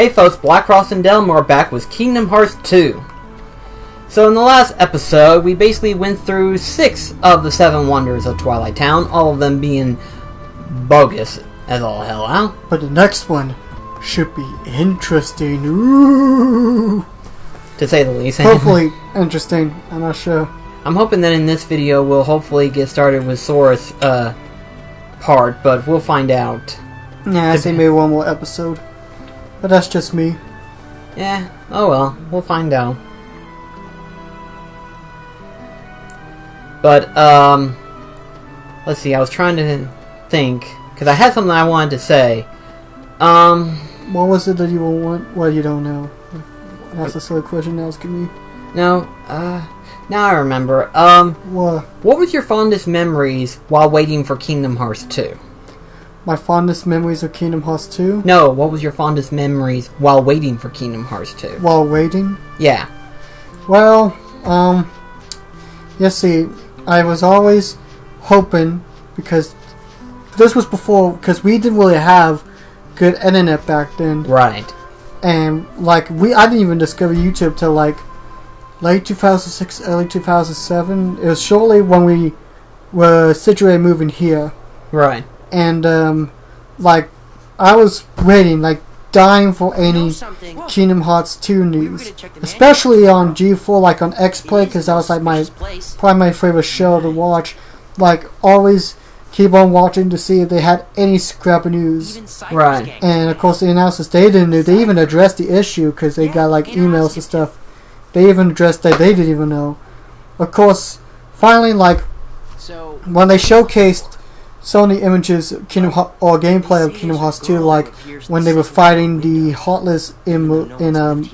Hey folks, Black Cross and Delmore are back with Kingdom Hearts 2. So in the last episode, we basically went through 6 of the 7 wonders of Twilight Town, all of them being bogus as all hell out. But the next one should be interesting. Ooh. To say the least. Hopefully interesting, I'm not sure. I'm hoping that in this video we'll hopefully get started with Sora's part, but we'll find out. Yeah, I say maybe one more episode. But that's just me. Yeah, oh well, we'll find out. But, let's see, I was trying to think, because I had something I wanted to say. What was it that you want? Well, you don't know. That's a silly question to ask me. No, now I remember. What was your fondest memories while waiting for Kingdom Hearts 2? My fondest memories of Kingdom Hearts 2? No, what was your fondest memories while waiting for Kingdom Hearts 2? While waiting? Yeah. Well, you see, I was always hoping, because this was before, because we didn't really have good internet back then. Right. And, like, I didn't even discover YouTube till, like, late 2006, early 2007. It was shortly when we were situated moving here. Right. And, like, I was waiting, like, dying for any Kingdom Hearts 2 news. Especially on G4, like, on X-Play, because that was, like, probably my favorite show to watch. Like, always keep on watching to see if they had any scrap of news. Right. And, of course, the announcers, they didn't know. They even addressed the issue, because they got, like, emails and stuff. They even addressed that they didn't even know. Of course, finally, like, when they showcased Sony images or gameplay of Kingdom Hearts 2, like when they were fighting the Heartless in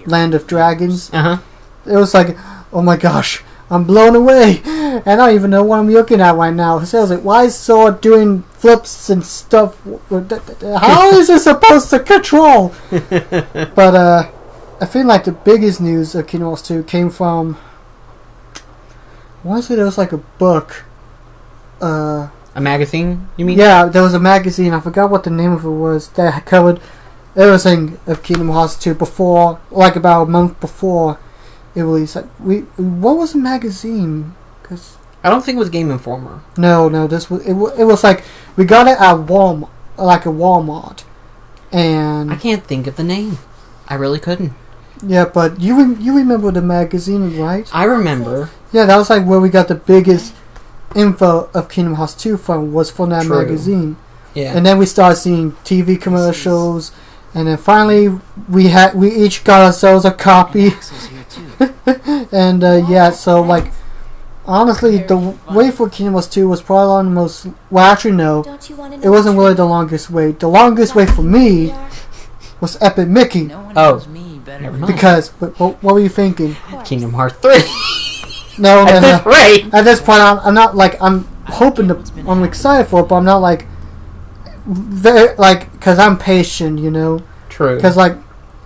Land of Dragons. Uh-huh. It was like, oh my gosh, I'm blown away, and I don't even know what I'm looking at right now. So I was like, why is Sora doing flips and stuff? How is it supposed to control? But I feel like the biggest news of Kingdom Hearts 2 came from, what was it? It was like a book. A magazine, you mean? Yeah, there was a magazine, I forgot what the name of it was, that covered everything of Kingdom Hearts 2 before, like about a month before it released. Like, what was the magazine? 'Cause I don't think it was Game Informer. No, this was, it was like, we got it at Walmart, like a Walmart, and I can't think of the name. I really couldn't. Yeah, but you remember the magazine, right? I remember. Yeah, that was like where we got the biggest info of Kingdom Hearts 2 was from that True. magazine. Yeah. And then we started seeing TV commercials, and then finally we each got ourselves a copy. And yeah, so like honestly, the wait for Kingdom Hearts 2 was probably one of the most. Well, actually no, it wasn't really the longest wait. The longest wait for me was Epic Mickey. Oh, never mind. Because what were you thinking? Kingdom Hearts 3. No. At this rate. At this point, I'm not like I'm excited for it, but I'm not like very like because I'm patient, you know. True. Because like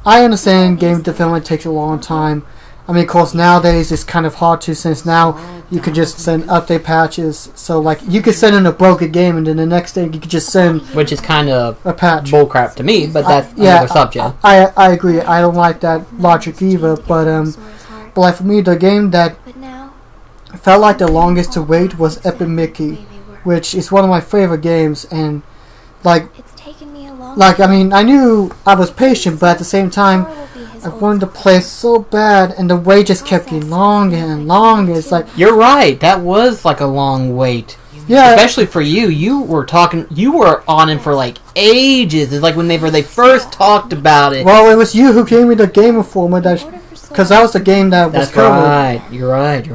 I understand game development takes a long time. I mean, of course, nowadays it's kind of hard to, since now you can just send update patches. So like you could send in a broken game, and then the next day you could just send, which is kind of a patch. Bullcrap to me, but that's another subject. I agree. I don't like that logic either. But like for me, the game that felt like the longest to wait was Epic Mickey, which is one of my favorite games, and like I mean, I knew I was patient, but at the same time I wanted to play so bad, and the wait just kept getting longer and longer. It's like, you're right, that was like a long wait. Yeah, especially for you. You were on it for like ages. It's like whenever they first talked about it. Well, it was you who gave me the Game Informer, because that was the game that was covered. Right. You're right.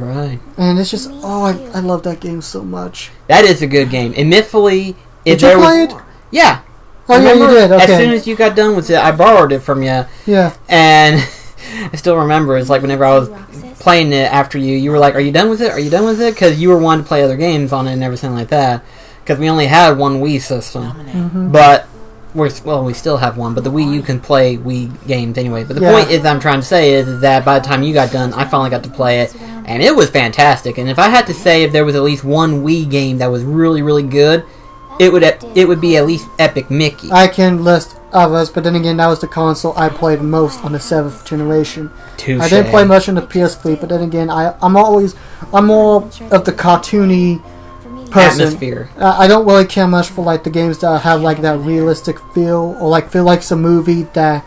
And it's just, I love that game so much. That is a good game. Admittedly, did you play it? Yeah. Oh, yeah, you did. Okay. As soon as you got done with it, I borrowed it from you. Yeah. And I still remember, it's like whenever I was playing it after you were like, "Are you done with it? Are you done with it?" Because you were wanting to play other games on it and everything like that. Because we only had one Wii system, but we still have one. But the Wii, you can play Wii games anyway. But the point is, I'm trying to say is that by the time you got done, I finally got to play it, and it was fantastic. And if I had to say if there was at least one Wii game that was really, really good, it would be at least Epic Mickey. I can list others, but then again, that was the console I played most on the 7th generation. Touché. I didn't play much on the PS3, but then again, I'm more of the cartoony person. Atmosphere. I don't really care much for like the games that have like that realistic feel, or like feel like it's a movie that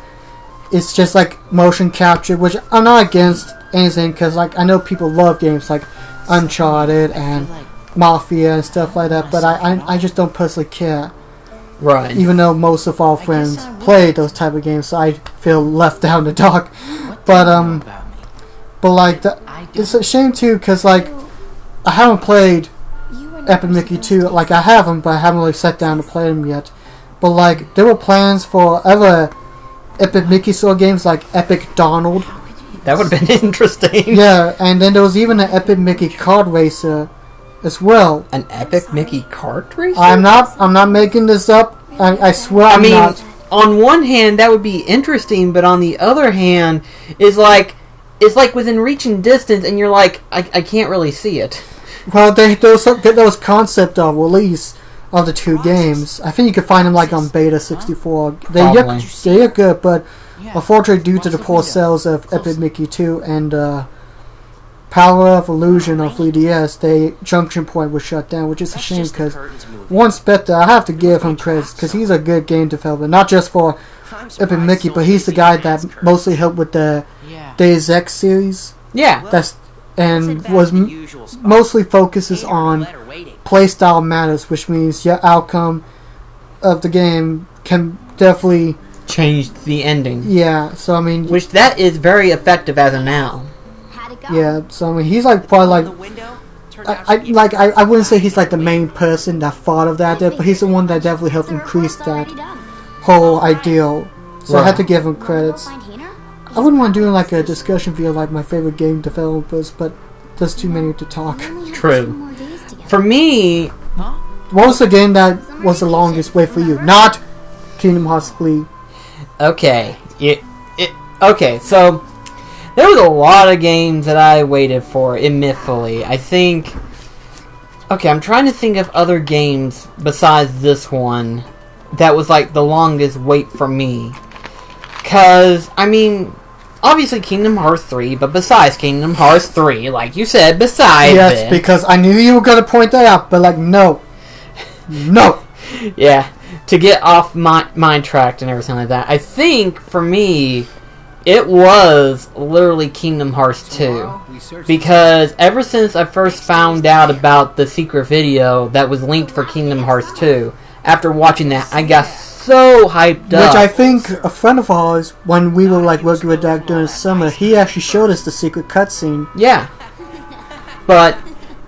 it's just like motion capture, which I'm not against anything, because like I know people love games like Uncharted and Mafia and stuff like that, but I just don't personally care. Right. Even though most of our friends play those type of games, so I feel left down the dark. But like it's a shame too, because like I haven't played Epic Mickey 2. Like I have them, but I haven't really sat down to play them yet. But like there were plans for other Epic Mickey sort of games, like Epic Donald. That would have been interesting. Yeah, and then there was even an Epic Mickey Kart Racer as well. An Epic Mickey Kart Racer? I'm not making this up. I swear I'm not. On one hand, that would be interesting, but on the other hand, it's like within reaching distance, and you're like, I can't really see it. Well, there was concept of release of the two games. I think you could find them like on Beta 64. They're good, but unfortunately, due to the poor sales of Epic Mickey 2 and Power of Illusion on 3DS, the Junction Point was shut down, which is a shame, because Warren Spector, I have to give him credit, because he's a good game developer, not just for Epic Mickey, but he's the guy that mostly helped with the Deus Ex series. Yeah. Mostly focuses on playstyle matters, which means your outcome of the game can definitely change the ending. Yeah, so I mean, which that is very effective as of now. Yeah, so I mean, he's like probably like I wouldn't say he's like the main person that thought of that, but he's the one that definitely helped increase that whole ideal. So I have to give him credits. I wouldn't want to do like a discussion via like my favorite game developers, but there's too many to talk. True. For me, what was the game that was the longest wait for you? Not Kingdom Hearts 3. Okay. Okay, so there was a lot of games that I waited for, admittedly. I think... Okay, I'm trying to think of other games besides this one that was like the longest wait for me. Because, I mean, obviously Kingdom Hearts 3, but besides Kingdom Hearts 3, like you said, besides Yes, because I knew you were going to point that out, but like, no. No! Yeah, to get off mind tracked and everything like that. I think, for me, it was literally Kingdom Hearts 2. Because ever since I first found out about the secret video that was linked for Kingdom Hearts 2, after watching that, I got so hyped up. Which I think a friend of ours, when we were like working with Dak during the summer, he actually showed us the secret cutscene. Yeah. But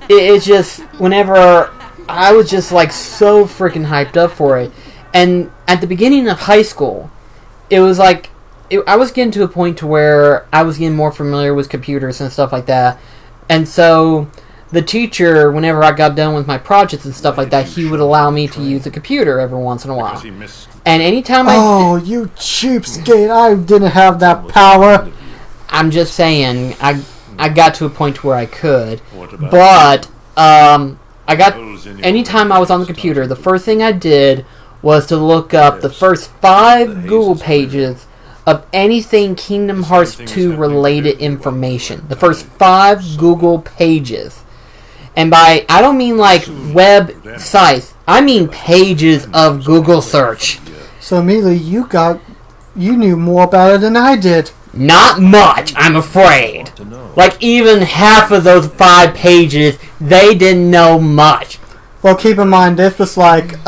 it's just, whenever I was just like so freaking hyped up for it. And at the beginning of high school, it was like, I was getting to a point to where I was getting more familiar with computers and stuff like that. And so the teacher, whenever I got done with my projects and stuff like that, he would allow me to use a computer every once in a while. And anytime Oh, you cheapskate, I didn't have that power. I'm just saying, I got to a point where I could. But, anytime I was on the computer, the first thing I did was to look up the first 5 Google pages of anything Kingdom Hearts 2 related information. The first 5 Google pages. And by, I don't mean like web sites, I mean pages of Google search. So immediately you knew more about it than I did. Not much, I'm afraid. Like even half of those 5 pages, they didn't know much. Well, keep in mind, this was like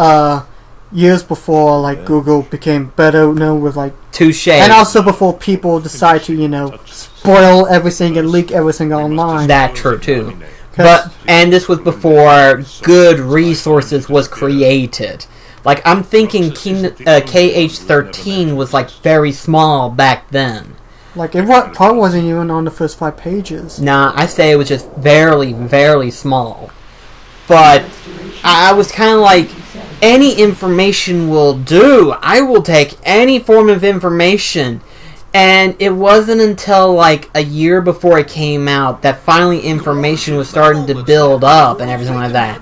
years before like Google became better known with like Touche. And also before people decide to, spoil everything and leak everything online. That true too. And this was before good resources was created. Like I'm thinking KH13 was like very small back then. Like it probably wasn't even on the first 5 pages. Nah, I say it was just very, very small. But I was kind of like, any information will do. I will take any form of information. And it wasn't until like a year before it came out that finally information was starting to build up and everything like that.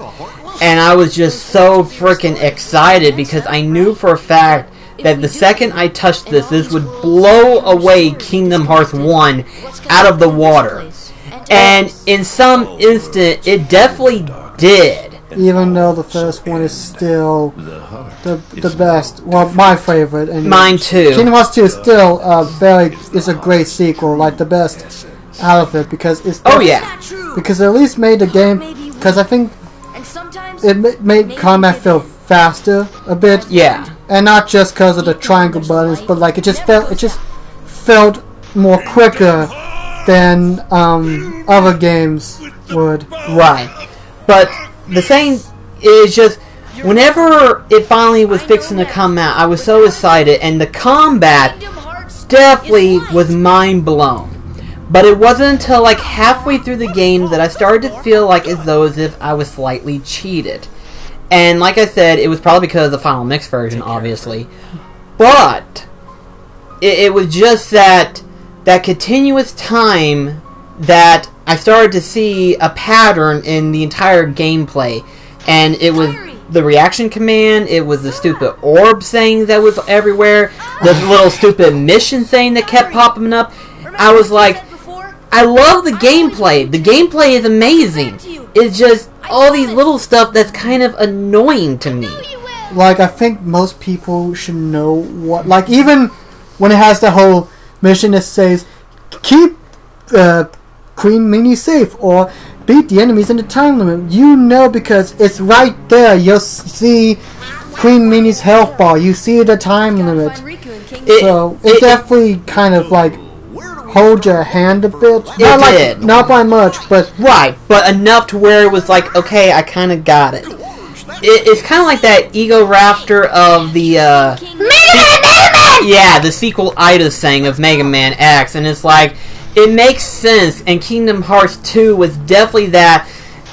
and I was just so freaking excited because I knew for a fact that the second I touched this would blow away Kingdom Hearts 1 out of the water. And in some instant, it definitely did. Even though the first one is still the best. Well, my favorite. And mine too. Kingdom Hearts 2 is still is a great sequel, like the best out of it, because it's... Because it at least made the game... Because I think it made combat feel faster a bit. Yeah. And not just because of the triangle buttons, but like it just felt more quicker than other games would. Right. But the thing is just, whenever it finally was fixing to come out, I was so excited, and the combat definitely was mind blown. But it wasn't until like halfway through the game that I started to feel like as if I was slightly cheated. And like I said, it was probably because of the Final Mix version, obviously. But it was just that continuous time that I started to see a pattern in the entire gameplay. And it was the reaction command, it was the stupid orb thing that was everywhere, the little stupid mission thing that kept popping up. I was like, I love the gameplay. The gameplay is amazing. It's just all these little stuff that's kind of annoying to me. Like, I think most people should know what... Like, even when it has the whole mission that says, keep Queen Minnie safe, or beat the enemies in the time limit. You know, because it's right there. You'll see Queen Minnie's health bar. You see the time limit. So, it definitely kind of, like... hold your hand a bit. Not by much, but... Right, but enough to where it was like, okay, I kind of got it. It's kind of like that Ego Raptor of the, the sequel Ida sang of Mega Man X, and it's like, it makes sense, and Kingdom Hearts 2 was definitely that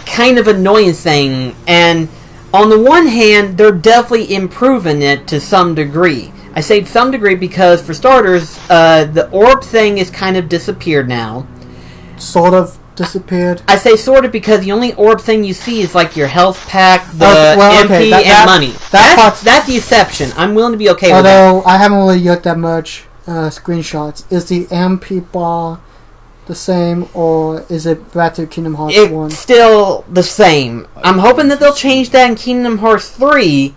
kind of annoying thing, and on the one hand, they're definitely improving it to some degree. I say to some degree because, for starters, the orb thing is kind of disappeared now. Sort of disappeared? I say sort of because the only orb thing you see is like your health pack, the MP, and money. That's the exception. I'm willing to be okay with that. Although, I haven't really looked that much screenshots. Is the MP bar the same, or is it back to Kingdom Hearts 1? It's still the same. I'm hoping that they'll change that in Kingdom Hearts 3,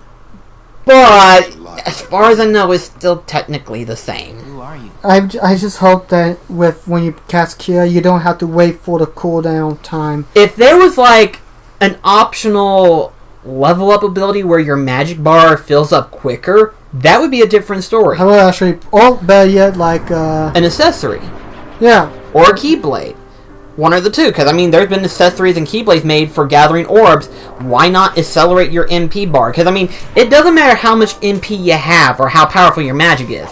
but... as far as I know, it's still technically the same. Who are you? I just hope that when you cast Kira, you don't have to wait for the cooldown time. If there was like an optional level up ability where your magic bar fills up quicker, that would be a different story. I would actually, or better yet, like an accessory. Yeah. Or a Keyblade. One or the two, because I mean, there's been accessories and Keyblades made for gathering orbs. Why not accelerate your MP bar? Because I mean, it doesn't matter how much MP you have or how powerful your magic is,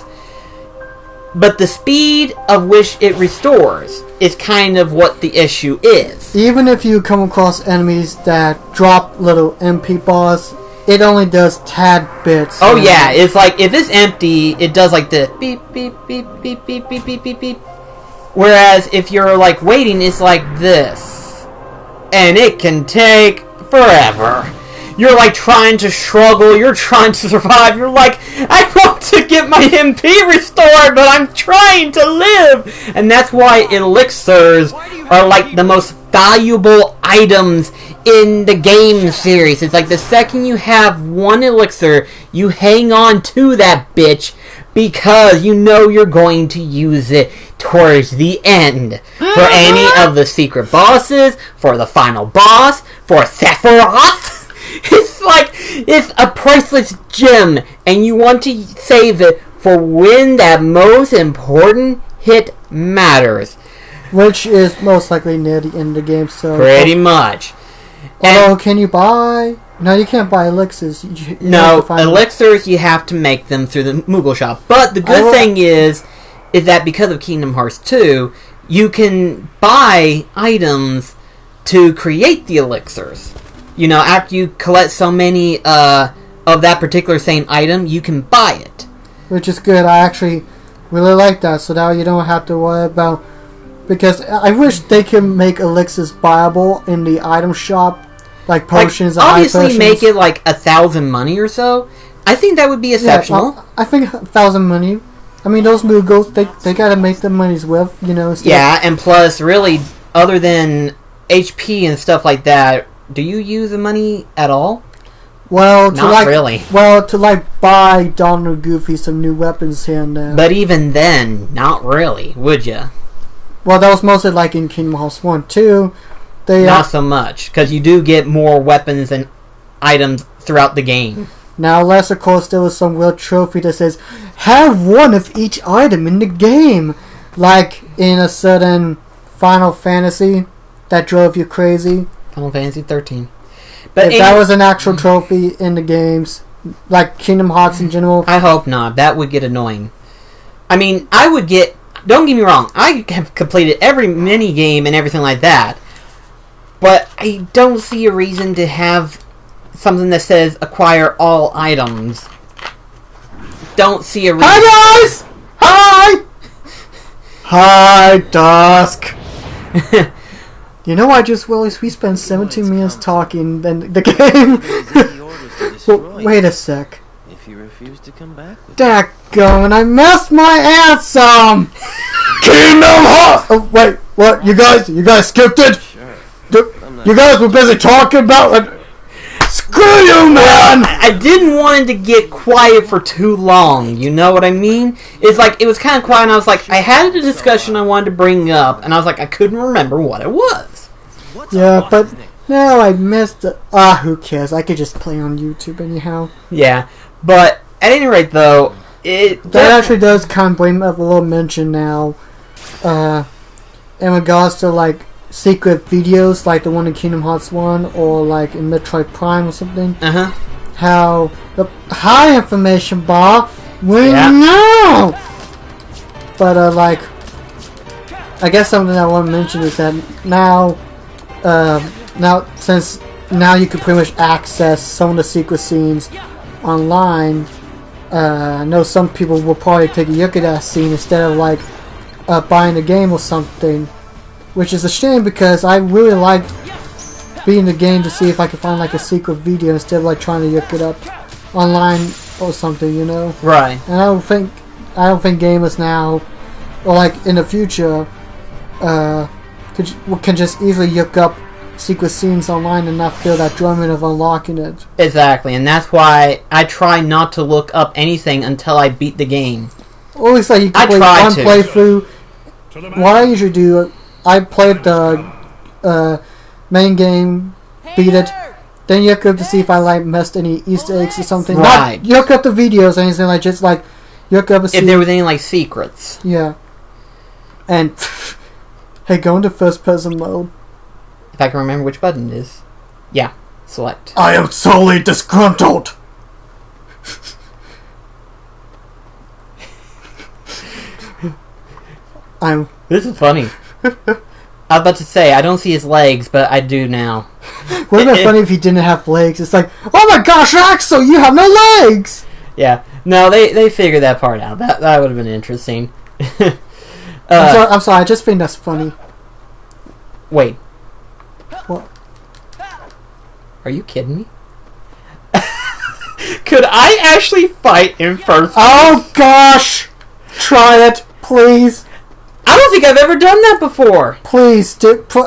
but the speed of which it restores is kind of what the issue is. Even if you come across enemies that drop little MP bars, it only does tad bits. Oh yeah, it's like if it's empty, it does like the beep beep beep beep beep beep beep beep beep. Whereas if you're like waiting, it's like this. And it can take forever. You're like trying to struggle, you're trying to survive, you're like, I want to get my MP restored, but I'm trying to live! And that's why elixirs are like the most valuable items in the game series. It's like the second you have one elixir, you hang on to that bitch because you know you're going to use it towards the end. For any of the secret bosses, for the final boss, for Sephiroth. It's like, it's a priceless gem, and you want to save it for when that most important hit matters. Which is most likely near the end of the game, so... Pretty much. Although, can you buy... No, you can't buy elixirs. No, elixirs, you have to make them through the Moogle shop. But the good thing is that because of Kingdom Hearts 2, you can buy items to create the elixirs. You know, after you collect so many of that particular same item, you can buy it. Which is good. I actually really like that, so now you don't have to worry about... Because I wish they could make elixirs buyable in the item shop. like potions. Like, obviously, potions. make it like 1,000 money or so. I think that would be exceptional. Yeah, I think 1,000 money. I mean, those Moogles, they gotta make the money's worth, you know. Yeah, and plus, really, other than HP and stuff like that, do you use the money at all? Well, Not really. Well, to like buy Donald and Goofy some new weapons here and there. But even then, not really, would you? Well, that was mostly like in Kingdom Hearts 1, 2. Not so much, because you do get more weapons and items throughout the game. Now, unless of course there was some weird trophy that says, have one of each item in the game. Like in a certain Final Fantasy that drove you crazy. Final Fantasy 13. But if that was an actual trophy in the games, like Kingdom Hearts in general. I hope not. That would get annoying. I mean, I would get... Don't get me wrong. I have completed every mini game and everything like that. But I don't see a reason to have something that says acquire all items. Don't see a reason. Hi guys! Hi! Hi, Dusk. You know, I just realized we spent 17 minutes talking then the game. Well, wait a sec. If you refuse to come back with Daggone, I messed my anthem! Kingdom Hearts! Oh, wait, what? You guys skipped it? Sure. You guys were busy talking about it. Screw you, man! I didn't want it to get quiet for too long, you know what I mean? It's like, it was kind of quiet and I was like, I had a discussion I wanted to bring up and I was like, I couldn't remember what it was. Yeah, but now I missed it. Who cares? I could just play on YouTube anyhow. Yeah, but at any rate though, that actually does kind of bring up a little mention now, in regards to like secret videos like the one in Kingdom Hearts 1 or like in Metroid Prime or something. How the high information bar will know. But like, I guess something I want to mention is that now since now you can pretty much access some of the secret scenes online. I know some people will probably take a look at that scene instead of like buying the game or something, which is a shame because I really like beating the game to see if I can find like a secret video instead of like trying to look it up online or something, you know. Right. And I don't think gamers now or like in the future can just easily look up secret scenes online and not feel that drumming of unlocking it. Exactly, and that's why I try not to look up anything until I beat the game. Or at least like you can play one playthrough. What I usually do, I played the main game, beat it, then you look up to see if I like missed any Easter eggs or something. Right. Not look up the videos or anything, like just like look up and see if there was any like secrets. Yeah. And hey, go into first person mode. If I can remember which button it is. Yeah, select. I am solely disgruntled. This is funny. I was about to say, I don't see his legs, but I do now. Wouldn't it be funny if he didn't have legs? It's like, oh my gosh, Axel, you have no legs! Yeah. No, they figured that part out. That would have been interesting. I'm sorry, I just think that's funny. Wait. What? Are you kidding me? Could I actually fight in first? Oh gosh! Try it, please. I don't think I've ever done that before. Please,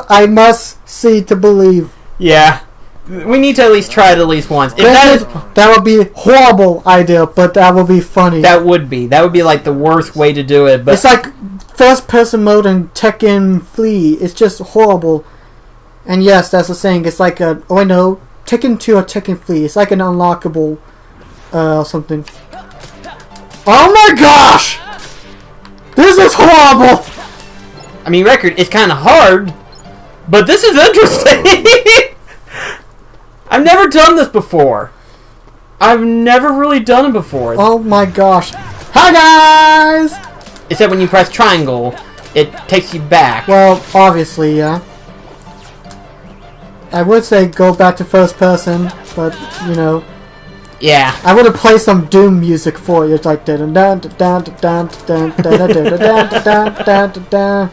I must see to believe. Yeah. We need to at least try it at least once. That would be a horrible idea, but that would be funny. That would be like the worst way to do it. But it's like first person mode in Tekken 3. It's just horrible. And yes, that's the saying. It's like Tekken 2 or Tekken 3. It's like an unlockable something. Oh my gosh! This is horrible! I mean, record, it's kind of hard, but this is interesting. I've never done this before. I've never really done it before. Oh my gosh. Hi guys! Except when you press triangle, it takes you back. Well, obviously, yeah. I would say go back to first person, but, you know. Yeah. I would have played some Doom music for you. It's like dun dun dun dun dun dun dun dun dun dun dun.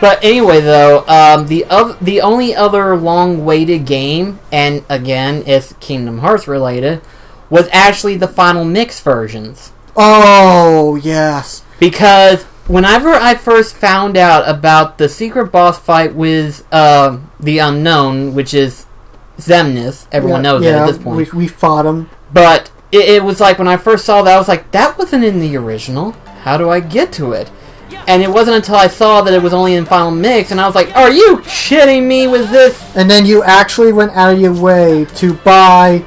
But anyway, though, the only other long-awaited game, and again, it's Kingdom Hearts related, was actually the Final Mix versions. Oh, yes. Because whenever I first found out about the secret boss fight with the Unknown, which is Xemnas, everyone knows that at this point. We fought him. But it was like, when I first saw that, I was like, that wasn't in the original. How do I get to it? And it wasn't until I saw that it was only in Final Mix, and I was like, are you shitting me with this? And then you actually went out of your way to buy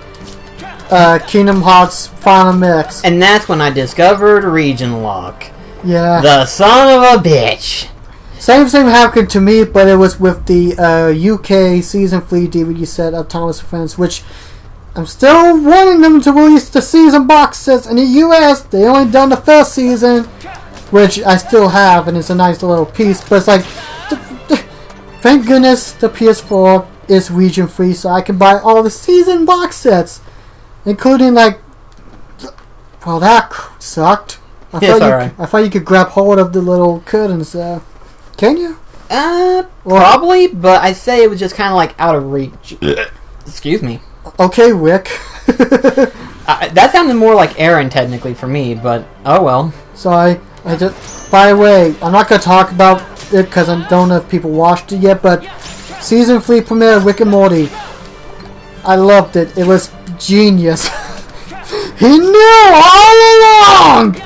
Kingdom Hearts Final Mix. And that's when I discovered Region Lock. Yeah. The son of a bitch. Same happened to me, but it was with the UK Season 3 DVD set of Thomas & Friends, which I'm still wanting them to release the season box sets in the US. They only done the first season, which I still have, and it's a nice little piece. But it's like, thank goodness the PS4 is region free, so I can buy all the season box sets, including like, well, that sucked. I thought you could grab hold of the little curtains there. Can you? Probably, but I say it was just kind of like out of reach. Excuse me. Okay, Rick. That sounded more like Aaron technically for me, but oh well. Sorry. By the way, I'm not going to talk about it because I don't know if people watched it yet, but Season 3 premiere of Rick and Morty. I loved it. It was genius. He knew all along!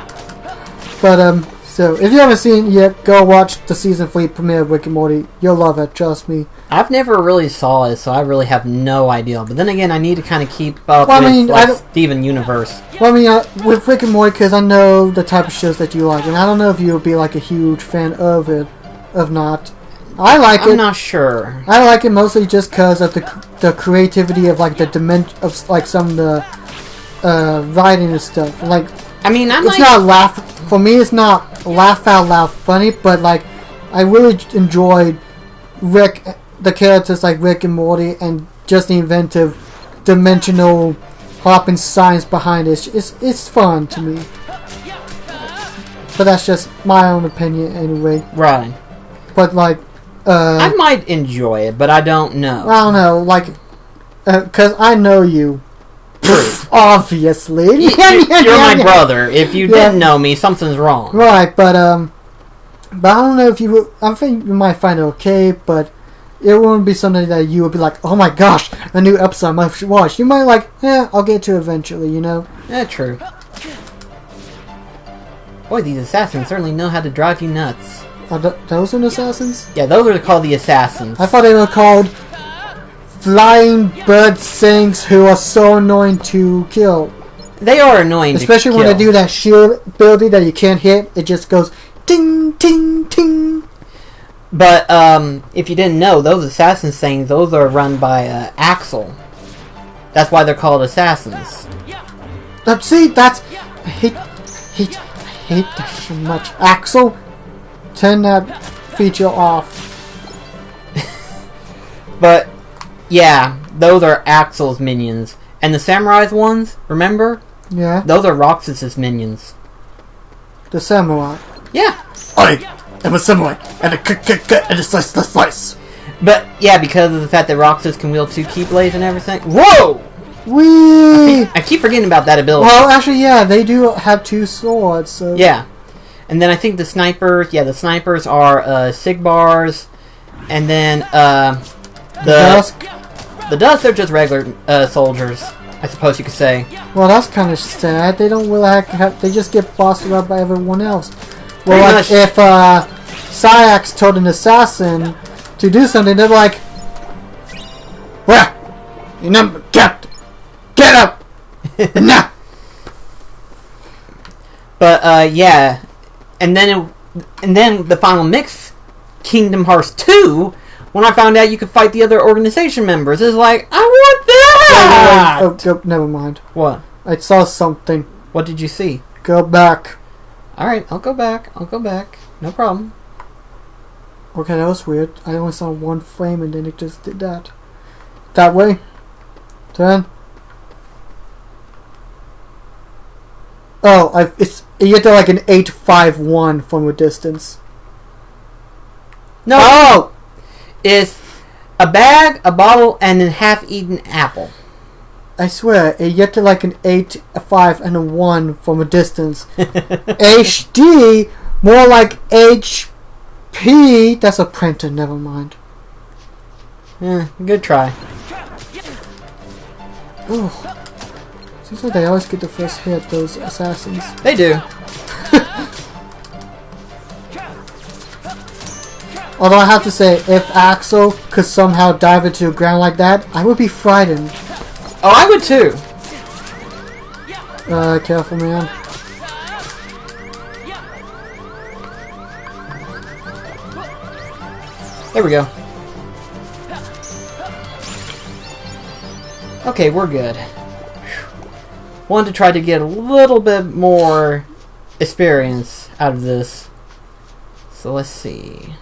But, so, if you haven't seen it yet, go watch the Season 3 premiere of Rick and Morty. You'll love it, trust me. I've never really saw it, so I really have no idea. But then again, I need to kind of keep up with Steven Universe. Well, I mean, with Rick and Morty, because I know the type of shows that you like, and I don't know if you'll be like a huge fan of it, of not. I like it. I'm not sure. I like it mostly just because of the creativity of like the dimension of like some of the writing and stuff. Like, I mean, it's not for me. It's not laugh out loud funny, but like I really enjoyed the characters like Rick and Morty, and just the inventive, dimensional, hopping science behind it. It's fun to me. But that's just my own opinion anyway. Right. But like, I might enjoy it, but I don't know. I don't know, like, because I know you. True. Obviously. You're my brother. If you didn't know me, something's wrong. Right, but I don't know if you would. I think you might find it okay, but it wouldn't be something that you would be like, oh my gosh, a new episode I must watch. You might like, I'll get to it eventually, you know? Yeah, true. Boy, these assassins certainly know how to drive you nuts. Are those an assassins? Yeah, those are called the assassins. I thought they were called flying bird things who are so annoying to kill. They are annoying especially to when kill. They do that shield ability that you can't hit. It just goes ting, ting, ting. But if you didn't know, those assassin things, those are run by Axel. That's why they're called assassins. See, that's... I hate that so much. Axel, turn that feature off. But, yeah, those are Axel's minions. And the Samurai's ones, remember? Yeah. Those are Roxas's minions. The samurai. Yeah. I am a samurai, and a slice. But, yeah, because of the fact that Roxas can wield 2 Keyblades and everything. Whoa! Whee! I keep forgetting about that ability. Well, actually, yeah, they do have 2 swords, so... Yeah. And then I think the snipers are Sigbars, and then the Dusk are just regular soldiers, I suppose you could say. Well, that's kind of sad. They don't really they just get bossed up by everyone else. Well, like, if Sayax told an assassin to do something, they're like, well, you number get up, nah. But yeah, and then the final mix, Kingdom Hearts 2. When I found out you could fight the other organization members, it's like, I want that! Oh, never mind. What? I saw something. What did you see? Go back. Alright, I'll go back. No problem. Okay, that was weird. I only saw one frame and then it just did that. That way. Turn. Oh, you get to like an 851 from a distance. No. Oh! It's a bag, a bottle, and a half-eaten apple. I swear, it get to like an 8, a 5, and a 1 from a distance. HD, more like HP. That's a printer, never mind. Good try. Ooh. Seems like they always get the first hit, those assassins. They do. Although I have to say, if Axel could somehow dive into the ground like that, I would be frightened. Oh, I would too. Careful, man. There we go. Okay, we're good. Wanted to try to get a little bit more experience out of this. So let's see.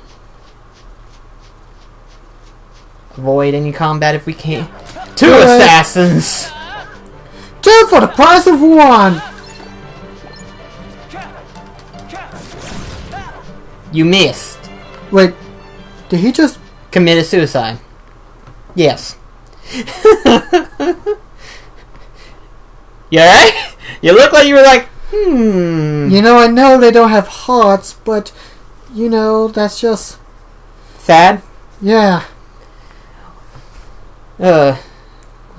Avoid any combat if we can. 2 assassins! 2 for the price of 1! You missed. Wait, did he just... Committed suicide. Yes. You alright? You look like you were like, You know, I know they don't have hearts, but, you know, that's just... sad? Yeah.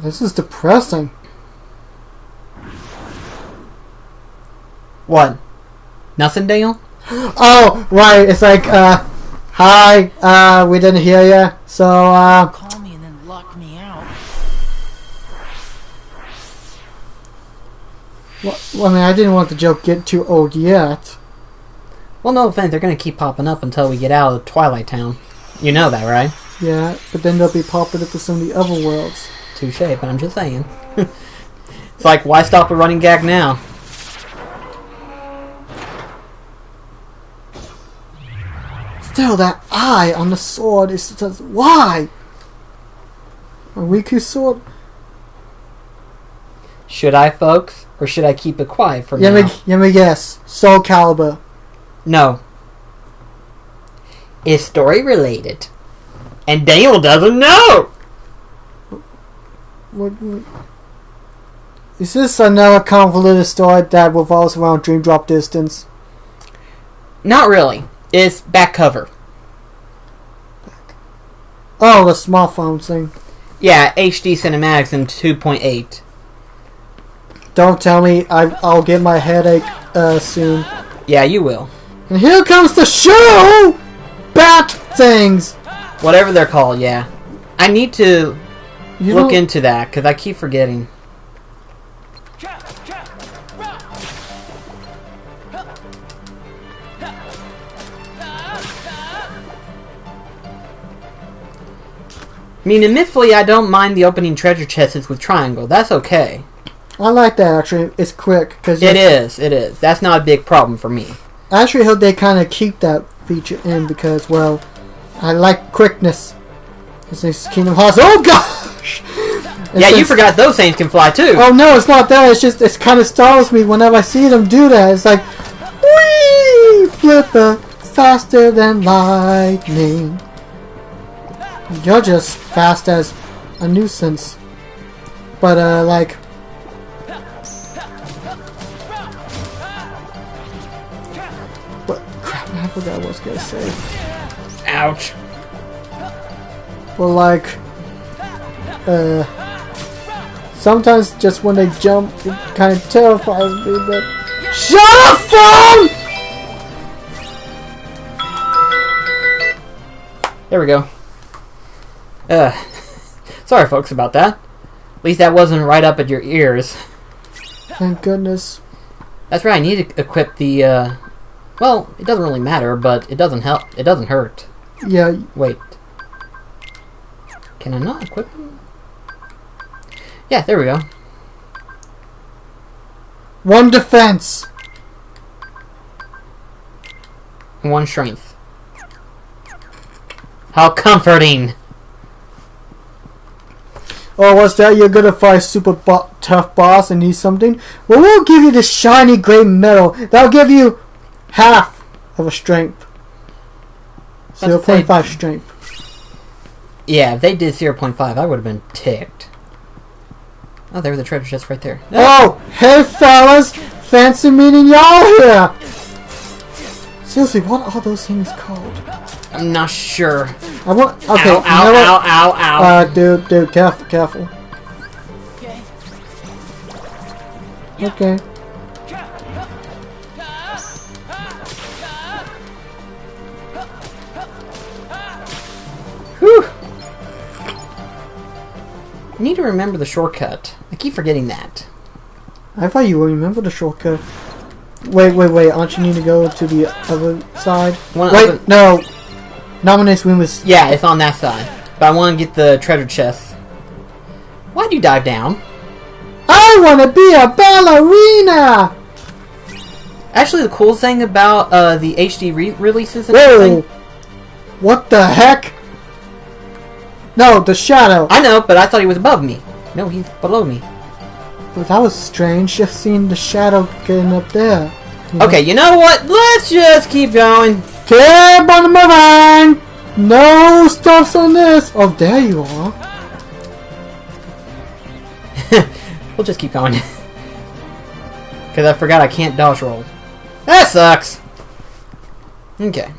This is depressing. What? Nothing, Dale? Oh, right, it's like, hi, we didn't hear ya, so, Call me and then lock me out. well, I mean, I didn't want the joke to get too old yet. Well, no offense, they're gonna keep popping up until we get out of Twilight Town. You know that, right? Yeah, but then they'll be popping up to some of the other worlds. Touche, but I'm just saying. It's like, why stop a running gag now? Still, that eye on the sword is just... Why? A Riku's sword? Should I, folks? Or should I keep it quiet for now? Let me guess. Soul Calibur. No. It's story related. And Daniel doesn't know! What? Is this another convoluted story that revolves around Dream Drop Distance? Not really. It's back cover. Oh, the smartphone thing. Yeah, HD cinematics in 2.8. Don't tell me I'll get my headache soon. Yeah, you will. And here comes the show! Bat things! Whatever they're called, yeah. I need to You look don't- into that, because I keep forgetting. I mean, admittedly, I don't mind the opening treasure chests with triangle. That's okay. I like that, actually. It's quick. Cause It is. That's not a big problem for me. I actually hope they kind of keep that feature in because, well, I like quickness. This is Kingdom Hearts. Oh, gosh! Yeah, you forgot those things can fly, too. Oh, no, it's not that. It's just, it kind of startles me whenever I see them do that. It's like, whee! Flipper, faster than lightning. You're just fast as a nuisance. But, like... What? Crap, I forgot what I was gonna say. Ouch. But, like... Sometimes just when they jump, it kind of terrifies me, but... Shut up, phone! There we go. Sorry, folks, about that. At least that wasn't right up at your ears. Thank goodness. That's right, I need to equip the, well, it doesn't really matter, but it doesn't help. It doesn't hurt. Yeah. Wait. Can I not equip them? Yeah, there we go. 1 defense. 1 strength. How comforting! Oh, what's that? You're gonna fight super tough boss and need something? Well, we'll give you this shiny gray metal. That'll give you half of a strength. 0.5 strength. Yeah, if they did 0.5, I would have been ticked. Oh, there were the treasure chests right there. Oh, hey fellas! Fancy meeting y'all here! Seriously, what are those things called? I'm not sure. I want. Okay, Ow, you know ow, what? ow, ow, ow. Dude, careful. Okay. Whew. I need to remember the shortcut. I keep forgetting that. I thought you would remember the shortcut. Wait. Aren't you need to go to the other side? Wait, no. Nominates win was. Yeah, it's on that side. But I want to get the treasure chest. Why'd you dive down? I want to be a ballerina! Actually, the cool thing about the HD releases and Whoa! everything... What the heck? No, the shadow. I know, but I thought he was above me. No, he's below me. But that was strange, just seeing the shadow getting up there. Okay, you know what? Let's just keep going. Keep on moving! No stops on this! Oh, there you are. We'll just keep going. Because I forgot I can't dodge roll. That sucks! Okay.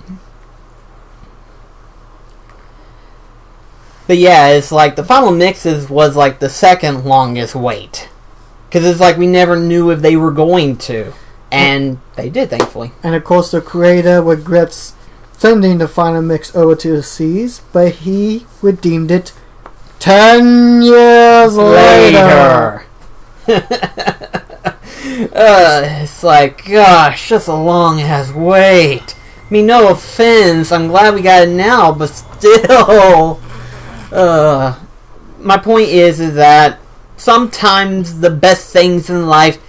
But yeah, it's like the Final Mixes was like the second longest wait. Because it's like we never knew if they were going to. And they did, thankfully. And of course the creator regrets sending the Final Mix over to the seas, but he redeemed it 10 years later. It's like, gosh, just a long ass wait. I mean, no offense, I'm glad we got it now, but still. My point is that sometimes the best things in life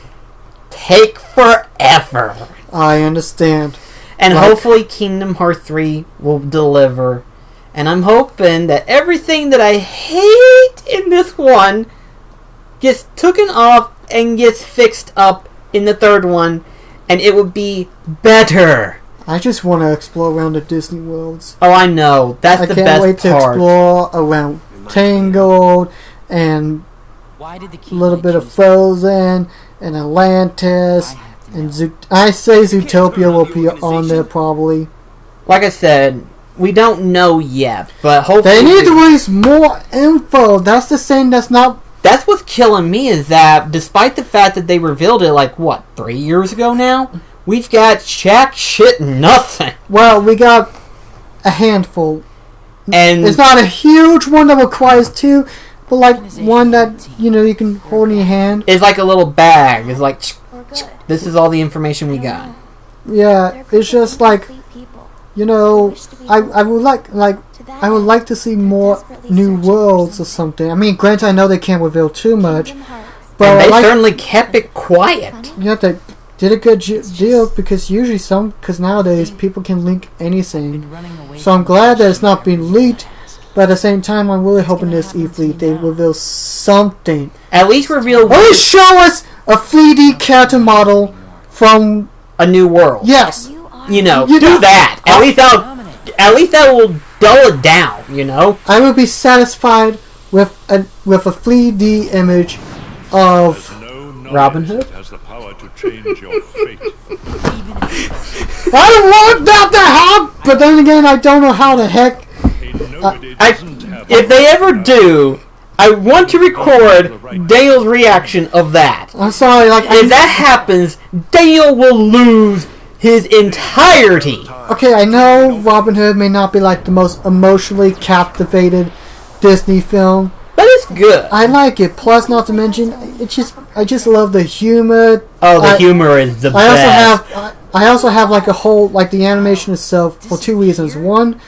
take forever. I understand. And hopefully Kingdom Hearts 3 will deliver. And I'm hoping that everything that I hate in this one gets taken off and gets fixed up in the third one. And it will be better. I just want to explore around the Disney worlds. Oh, I know. That's the best part. I can't wait to explore around Tangled and Why did the a little bit of Frozen and Atlantis and I say Zootopia will be on there probably. Like I said, we don't know yet, but hopefully they need to release more info. That's the thing that's not. That's what's killing me is that despite the fact that they revealed it like what 3 years ago now, we've got jack shit nothing. Well, we got a handful, and it's not a huge one that requires two. But like one that, you know, you can hold in your hand. It's like a little bag. It's like, this is all the information we got. Yeah, it's just like, you know, I would like to see more new worlds or something. I mean, granted, I know they can't reveal too much, but and they certainly kept it quiet. Yeah, they did a good deal because because nowadays people can leak anything. So I'm glad that it's not being leaked. But at the same time, I'm really hoping this E3 they reveal something. At least reveal. Or show us a 3D character model from a new world. Yes, you know, do that. At least that will dull it down. You know, I would be satisfied with a 3D image of Robin Hood. Has the power to change your fate. I don't want that to happen, but then again, I don't know how the heck. If they ever do, I want to record Daniel's reaction of that. I'm sorry, like if that happens, Daniel will lose his entirety. Okay, I know Robin Hood may not be like the most emotionally captivated Disney film, but it's good. I like it. Plus, not to mention, I just love the humor. Oh, the humor is the best. I also have like a whole like the animation itself for two reasons. One,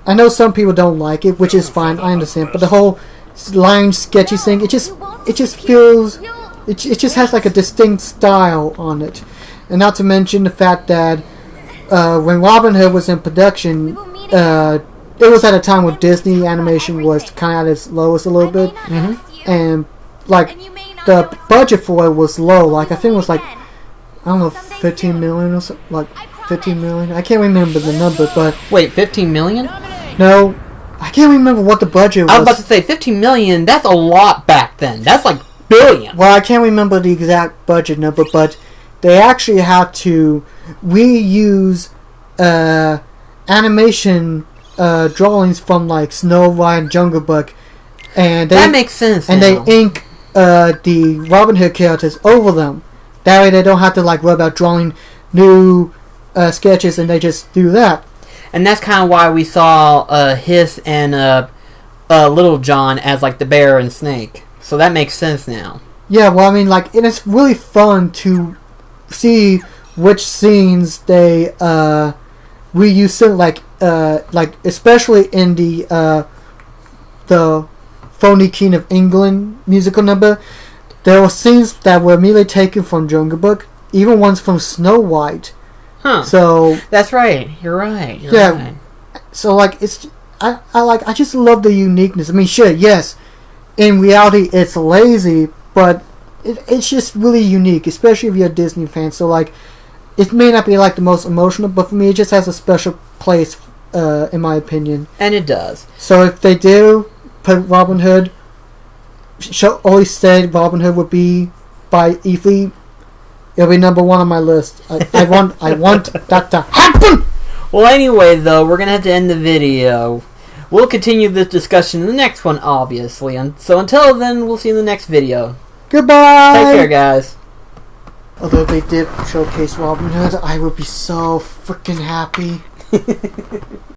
I know some people don't like it, which is fine. I understand, but the whole line sketchy thing, it just feels, it just has like a distinct style on it, and not to mention the fact that when Robin Hood was in production, it was at a time when Disney animation was kind of at its lowest a little bit, and like the budget for it was low. Like I think it was like I don't know 15 million or so, like 15 million. I can't remember the number, but Wait, 15 million? no, I can't remember what the budget was. I was about to say 15 million. That's a lot back then. That's like billion. Well, I can't remember the exact budget number, but they actually had to reuse animation drawings from like Snow White and Jungle Book, and That makes sense. and now. they ink the Robin Hood characters over them. That way, they don't have to like worry about drawing new sketches, and they just do that. And that's kind of why we saw Hiss and Little John as like the bear and snake. So that makes sense now. Yeah, well, I mean, like, and it's really fun to see which scenes they reuse, like especially in the Phony King of England musical number. There were scenes that were immediately taken from Jungle Book, even ones from Snow White. Huh. So That's right. You're right. You're Yeah. right. so like it's I just love the uniqueness. I mean, sure, yes, in reality it's lazy, but it's just really unique, especially if you're a Disney fan. So like, it may not be like the most emotional, but for me, it just has a special place, in my opinion. And it does. So if they do put Robin Hood, always said Robin Hood would be by Eefy, it'll be number one on my list. I want that to happen. Well, anyway, though, we're going to have to end the video. We'll continue this discussion in the next one, obviously. And so until then, we'll see you in the next video. Goodbye. Take care, guys. Although they did showcase Robin Hood, I would be so freaking happy.